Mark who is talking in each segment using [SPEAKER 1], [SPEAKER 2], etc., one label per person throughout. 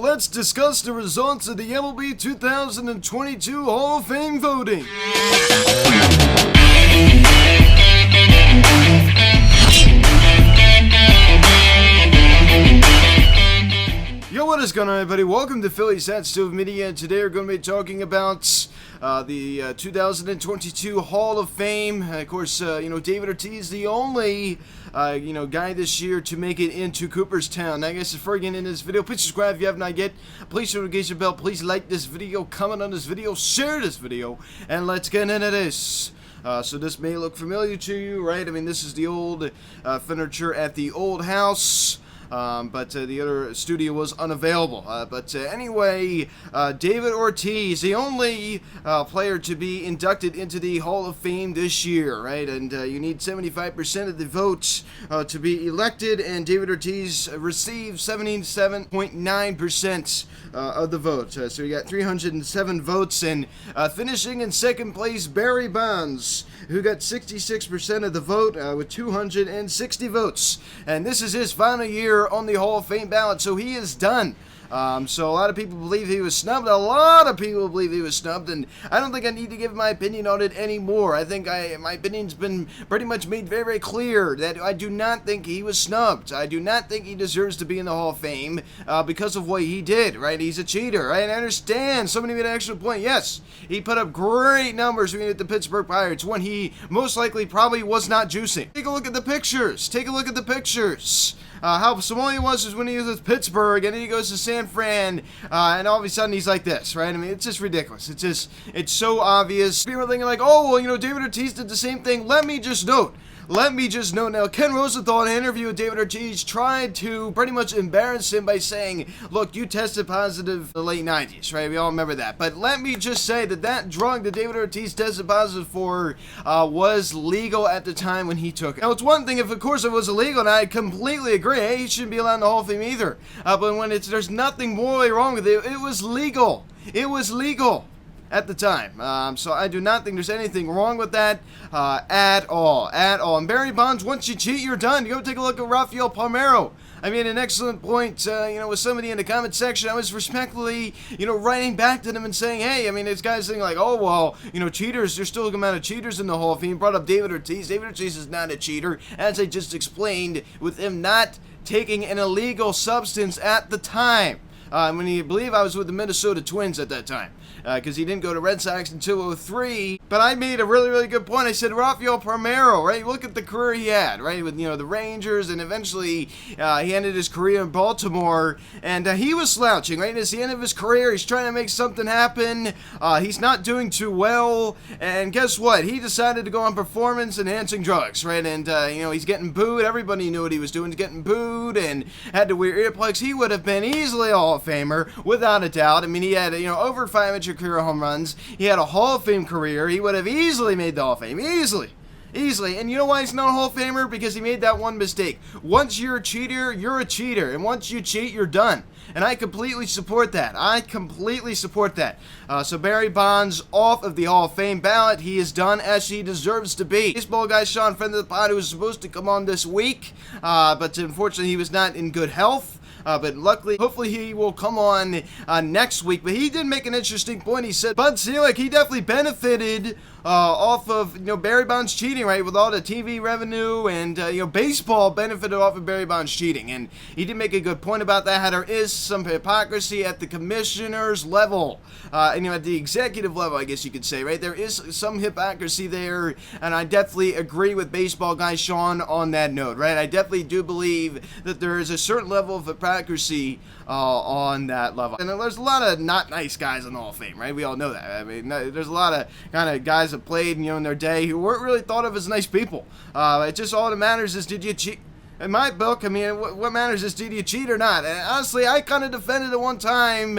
[SPEAKER 1] Well, let's discuss the results of the MLB 2022 Hall of Fame voting. Yo, what is going on, everybody? Welcome to Phillies Stove Media, and today we're going to be talking about the 2022 Hall of Fame. Of course, David Ortiz, the only guy this year to make it into Cooperstown. I guess before getting into this video, please subscribe if you have not yet. Please hit the notification bell. Please like this video, comment on this video, share this video, and let's get into this. So this may look familiar to you, right? I mean, this is the old furniture at the old house. But the other studio was unavailable. Anyway, David Ortiz, the only player to be inducted into the Hall of Fame this year, right? And you need 75% of the votes to be elected, and David Ortiz received 77.9% of the vote. So you got 307 votes, and finishing in second place, Barry Bonds, who got 66% of the vote with 260 votes. And this is his final year on the Hall of Fame ballot, so he is done. So a lot of people believe he was snubbed. A lot of people believe he was snubbed, and I don't think I need to give my opinion on it anymore. I think my opinion's been pretty much made very, very clear that I do not think he was snubbed. I do not think he deserves to be in the Hall of Fame because of what he did, right? He's a cheater, right? I understand. Somebody made an excellent point. Yes, he put up great numbers when he hit the Pittsburgh Pirates when he most likely probably was not juicing. Take a look at the pictures. Take a look at the pictures. How small he was when he was with Pittsburgh, and then he goes to San Fran, and all of a sudden he's like this, right? I mean, it's just ridiculous. It's so obvious. People are thinking like, oh, well, David Ortiz did the same thing. Let me just note now, Ken Rosenthal in an interview with David Ortiz tried to pretty much embarrass him by saying, look, you tested positive in the late 90s, right? We all remember that. But let me just say that drug that David Ortiz tested positive for was legal at the time when he took it. Now, it's one thing if, of course, it was illegal, and I completely agree. Hey, he shouldn't be allowed in the Hall of Fame either. But when there's nothing morally wrong with it, it was legal. It was legal at the time. So I do not think there's anything wrong with that at all. And Barry Bonds, once you cheat, you're done. You go take a look at Rafael Palmeiro. I made an excellent point, with somebody in the comment section. I was respectfully, writing back to them and saying, hey, I mean, this guy's saying like, oh, well, cheaters, there's still a good amount of cheaters in the Hall of Fame. Brought up David Ortiz. David Ortiz is not a cheater, as I just explained, with him not taking an illegal substance at the time. When I believe I was with the Minnesota Twins at that time, because he didn't go to Red Sox until 2003. But I made a really, really good point. I said, Rafael Palmeiro, right? Look at the career he had, right? With, the Rangers, and eventually he ended his career in Baltimore, and he was slouching, right? It's the end of his career. He's trying to make something happen. He's not doing too well, and guess what? He decided to go on performance-enhancing drugs, right? And, he's getting booed. Everybody knew what he was doing. He's getting booed and had to wear earplugs. He would have been easily a Hall of Famer, without a doubt. I mean, he had, over 500 career home runs. He had a Hall of Fame career. He would have easily made the Hall of Fame. Easily. And you know why he's not a Hall of Famer? Because he made that one mistake. Once you're a cheater, you're a cheater. And once you cheat, you're done. And I completely support that. So Barry Bonds off of the Hall of Fame ballot. He is done as he deserves to be. Baseball guy Sean, friend of the pod, who was supposed to come on this week, but unfortunately he was not in good health. But luckily, hopefully he will come on next week. But he did make an interesting point. He said Bud Selig, he definitely benefited off of Barry Bonds cheating, right? With all the TV revenue, and baseball benefited off of Barry Bonds cheating. And he did make a good point about that. How there is some hypocrisy at the commissioner's level, at the executive level, I guess you could say, right? There is some hypocrisy there, and I definitely agree with baseball guy Sean on that note, right? I definitely do believe that there is a certain level of hypocrisy on that level. And there's a lot of not nice guys in the Hall of Fame, right? We all know that. I mean, there's a lot of kind of guys that played, in their day who weren't really thought of as nice people. It just all that matters is, did you cheat? In my book, I mean, what matters is, did you cheat or not? And honestly, I kind of defended at one time,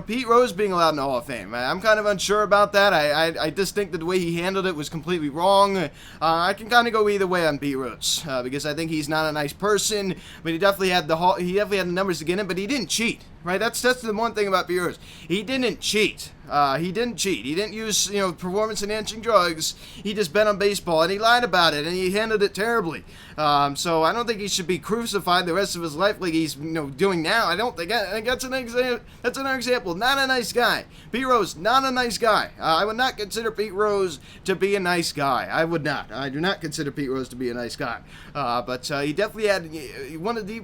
[SPEAKER 1] Pete Rose being allowed in the Hall of Fame. I'm kind of unsure about that. I just think that the way he handled it was completely wrong. I can kind of go either way on Pete Rose, because I think he's not a nice person, but he definitely had the numbers to get in, but he didn't cheat. Right, that's the one thing about Pete Rose. He didn't cheat. He didn't cheat. He didn't use, performance-enhancing drugs. He just bet on baseball, and he lied about it, and he handled it terribly. So I don't think he should be crucified the rest of his life like he's, doing now. I don't think. I think that's another example. Not a nice guy. Pete Rose, not a nice guy. I would not consider Pete Rose to be a nice guy. I would not. I do not consider Pete Rose to be a nice guy. But he definitely had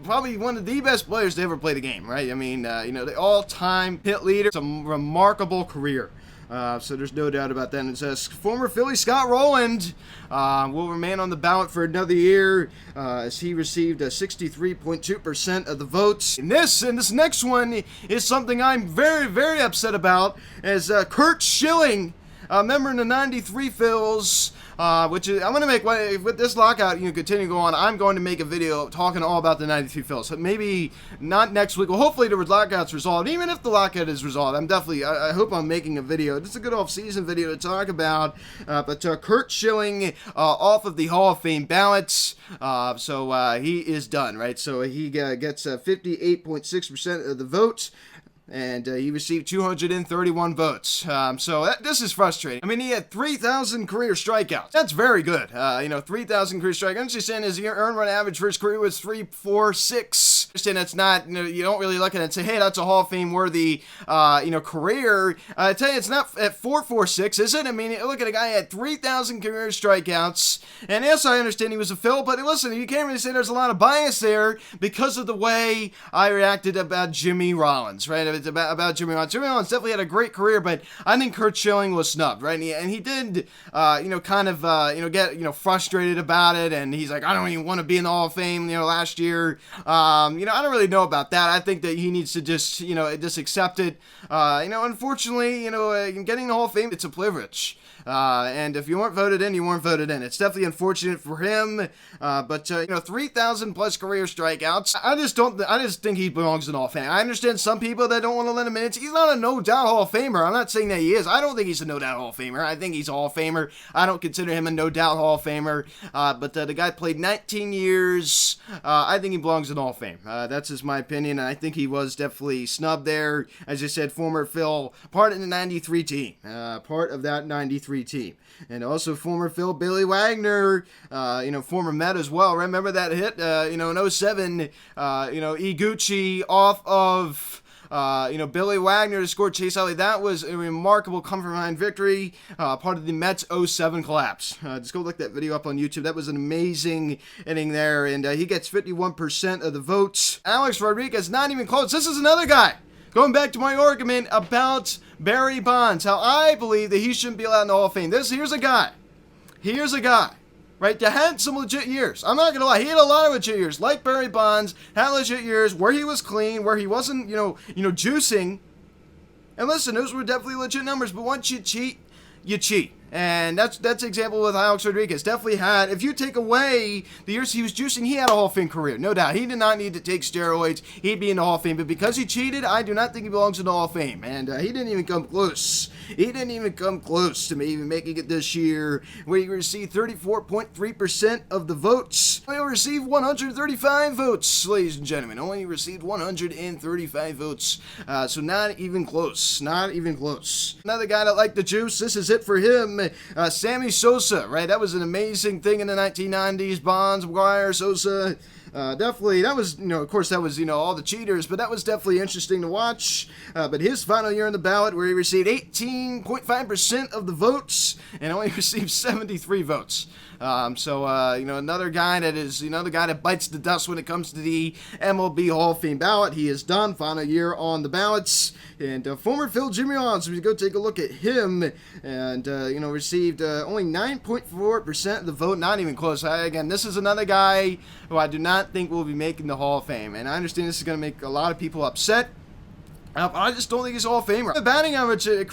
[SPEAKER 1] probably one of the best players to ever play the game. Right? I mean, the all-time hit leader. Some remarkable career. So there's no doubt about that. And it says former Philly Scott Rowland will remain on the ballot for another year as he received 63.2% of the votes. And this next one is something I'm very, very upset about, as Curt Schilling, member in the 93 Phils, which is, I'm going to make, with this lockout, continue to go on, I'm going to make a video talking all about the 93 Phils. So maybe not next week. Well, hopefully the lockout's resolved. Even if the lockout is resolved, I hope I'm making a video. This is a good off-season video to talk about. But Curt Schilling off of the Hall of Fame ballots. So he is done, right? So he gets 58.6% of the votes. And he received 231 votes. This is frustrating. I mean, he had 3,000 career strikeouts. That's very good. 3,000 career strikeouts. I'm just saying his earned run average for his career was 3.46. And it's not, you don't really look at it and say, hey, that's a Hall of Fame worthy, career. I tell you, it's not at 4.46, is it? I mean, look at a guy who had 3,000 career strikeouts. And yes, I understand he was a Phil, but listen, you can't really say there's a lot of bias there because of the way I reacted about Jimmy Rollins, right? It's about Jimmy Rollins. Jimmy Rollins definitely had a great career, but I think Curt Schilling was snubbed, right? And he did, get, frustrated about it. And he's like, I don't even want to be in the Hall of Fame, last year. I don't really know about that. I think that he needs to just accept it. Unfortunately, getting the Hall of Fame, it's a privilege. And if you weren't voted in, you weren't voted in. It's definitely unfortunate for him. But 3,000 plus career strikeouts. I just think he belongs in the Hall of Fame. I understand some people that don't want to let him in. He's not a no doubt Hall of Famer. I'm not saying that he is. I don't think he's a no doubt Hall of Famer. I think he's a Hall of Famer. I don't consider him a no doubt Hall of Famer. But the guy played 19 years. I think he belongs in the Hall of Fame. That's just my opinion. And I think he was definitely snubbed there. As I said, former Phil, part of the 93 team. Part of that 93 team. And also former Phil Billy Wagner, former Met as well. Remember that hit, in 07, Iguchi off of, Billy Wagner to score Chase Utley. That was a remarkable come-from-behind victory, part of the Mets 07 collapse. Just go look that video up on YouTube. That was an amazing inning there, and he gets 51% of the votes. Alex Rodriguez, not even close. This is another guy. Going back to my argument about Barry Bonds, how I believe that he shouldn't be allowed in the Hall of Fame. Here's a guy, right, that had some legit years. I'm not going to lie, he had a lot of legit years, like Barry Bonds, had legit years where he was clean, where he wasn't, juicing. And listen, those were definitely legit numbers, but once you cheat, you cheat. And that's an example with Alex Rodriguez. Definitely had, if you take away the years he was juicing, he had a Hall of Fame career. No doubt. He did not need to take steroids. He'd be in the Hall of Fame. But because he cheated, I do not think he belongs in the Hall of Fame. And he didn't even come close. He didn't even come close to maybe making it this year, where he received 34.3% of the votes. He received 135 votes, ladies and gentlemen. Only received 135 votes. So not even close. Not even close. Another guy that liked the juice. This is it for him. Sammy Sosa, right? That was an amazing thing in the 1990s. Bonds, McGwire, Sosa. Definitely, that was, of course, that was, all the cheaters, but that was definitely interesting to watch. But his final year on the ballot, where he received 18.5% of the votes and only received 73 votes. Another guy that is, the guy that bites the dust when it comes to the MLB Hall of Fame ballot. He is done. Final year on the ballots. And former Phil Jimmy Rollins, we go take a look at him, and, received only 9.4% of the vote. Not even close. Again, this is another guy who I do not think will be making the Hall of Fame. And I understand this is going to make a lot of people upset. I just don't think he's a Hall of Famer. Career batting average of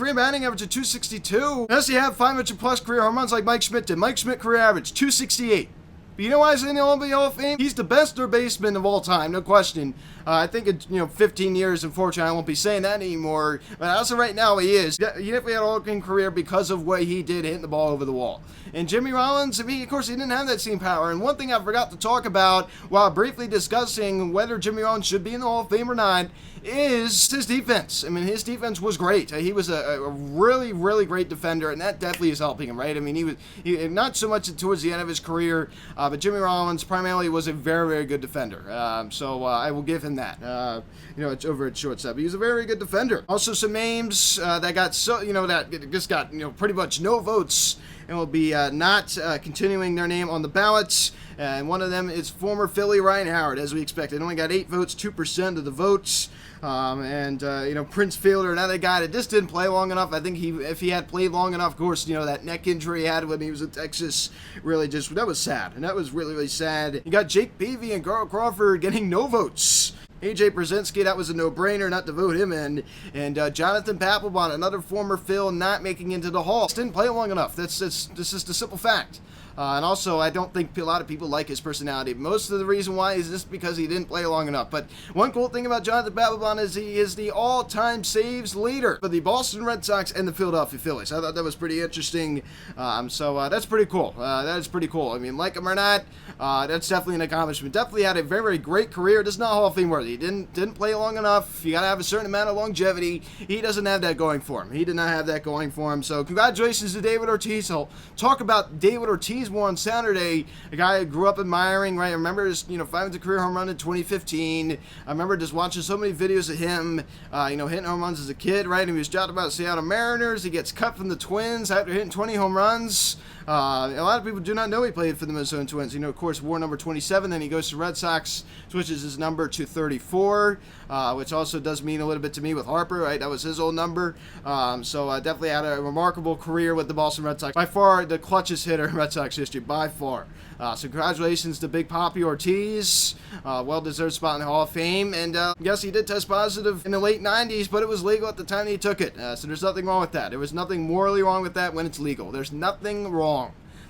[SPEAKER 1] 262. Unless you have 500 plus career home runs like Mike Schmidt did. Mike Schmidt career average 268. But you know why he's in the MLB Hall of Fame? He's the best third baseman of all time, no question. I think in 15 years, unfortunately, I won't be saying that anymore. But as of right now, he is. He definitely had a all-game career because of what he did hitting the ball over the wall. And Jimmy Rollins, I mean, of course, he didn't have that same power. And one thing I forgot to talk about while briefly discussing whether Jimmy Rollins should be in the Hall of Fame or not is his defense. I mean, his defense was great. He was a really, really great defender, and that definitely is helping him, right? I mean, he not so much towards the end of his career, but Jimmy Rollins primarily was a very, very good defender. So I will give him that. It's over at shortstop. He was a very, very good defender. Also, some names that got that just got pretty much no votes and will be not continuing their name on the ballots. And one of them is former Philly Ryan Howard, as we expected. Only got 8 votes, 2% of the votes. Prince Fielder, another guy that just didn't play long enough. I think if he had played long enough, of course, that neck injury he had when he was in Texas, really that was sad. And that was really, really sad. You got Jake Peavy and Carl Crawford getting no votes. AJ Brzezinski, that was a no-brainer not to vote him in. And Jonathan Papelbon, another former Phil, not making into the Hall. Just didn't play long enough. This is the simple fact. And also, I don't think a lot of people like his personality. Most of the reason why is just because he didn't play long enough. But one cool thing about Jonathan Papelbon is he is the all-time saves leader for the Boston Red Sox and the Philadelphia Phillies. I thought that was pretty interesting. So that's pretty cool. That is pretty cool. I mean, like him or not, that's definitely an accomplishment. Definitely had a very, very great career. Just not Hall of Fame worthy. He didn't play long enough. You got to have a certain amount of longevity. He doesn't have that going for him. He did not have that going for him. So congratulations to David Ortiz. I'll talk about David Ortiz more on Saturday. A guy I grew up admiring, right? I remember his 500 career home run in 2015. I remember just watching so many videos of him, hitting home runs as a kid, right? And he was drafted by the Seattle Mariners. He gets cut from the Twins after hitting 20 home runs. A lot of people do not know he played for the Minnesota Twins. Of course, wore number 27. Then he goes to Red Sox, switches his number to 34, which also does mean a little bit to me with Harper, right? That was his old number. So definitely had a remarkable career with the Boston Red Sox. By far the clutchest hitter in Red Sox history, by far. So congratulations to Big Papi Ortiz. Well-deserved spot in the Hall of Fame. And yes, he did test positive in the late 90s, but it was legal at the time he took it. So there's nothing wrong with that. There was nothing morally wrong with that when it's legal. There's nothing wrong.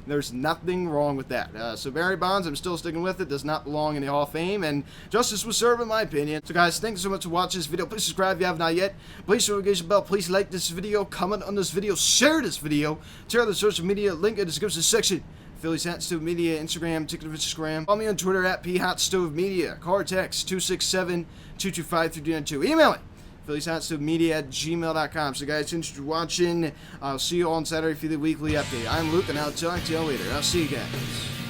[SPEAKER 1] There's nothing wrong with that. So Barry Bonds, I'm still sticking with it, does not belong in the Hall of Fame, and justice was served in my opinion. So guys, thanks so much for watching this video. Please subscribe if you have not yet. Please hit the notification bell. Please like this video, comment on this video, share this video, share the social media link in the description section. Phillies Hot Stove Media, Instagram, TikTok, Instagram. Follow me on Twitter at PHotStoveMedia. Call or text 267-225-3292. Email it. PhilliesHotStoveMedia@gmail.com. So guys, thanks for watching. I'll see you all on Saturday for the weekly update. I'm Luke, and I'll talk to you all later. I'll see you guys.